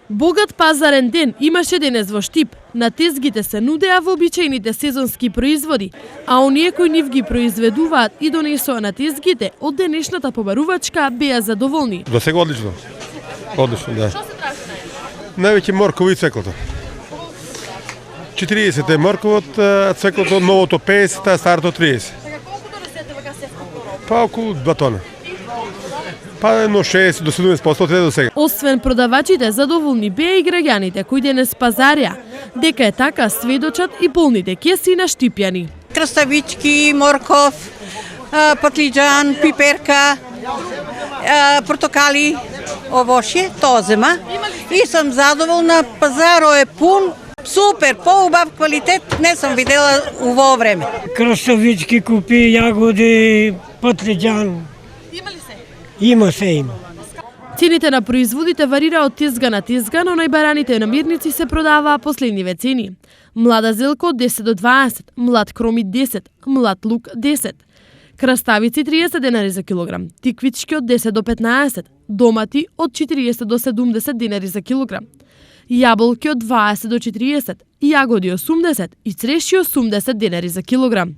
Богат пазарен ден имаше денес во Штип. На тезгите се нудеа вообичаените сезонски производи, а оние кои нив ги произведуваат и донесоа на тезгите од денешната побарувачка беа задоволни. До сега одлично. Одлично, да. Што се тражи Највеќе морково и цвеклото. 40 е морковот, а цвеклото новото 50, а старото 30. Така колку донесете вака севско коров? Па околу 2 тона. Па едно 6 до 70% до сега. Освен продавачите, задоволни беа и граѓаните кои денес пазарија. Дека е така сведочат и полните кеси на Штипјани. Краставички, морков, патлиџан, пиперка, портокали, овошје, тоа зема. И сам задоволна, пазаро е пун, супер, поубав квалитет, не сам видела во време. Краставички купи, јагоди, патлиџан. Има ли се? Има се има. Цените на производите варира од тезга на тезга, но најбараните намирници се продаваа последниве цени. Млада зелка од 10 до 20, млад кромит 10, млад лук 10. Краставици 30 денари за килограм, тиквички од 10 до 15, домати од 40 до 70 денари за килограм, јаболки од 20 до 40, јагоди 80 и цреши 80 денари за килограм.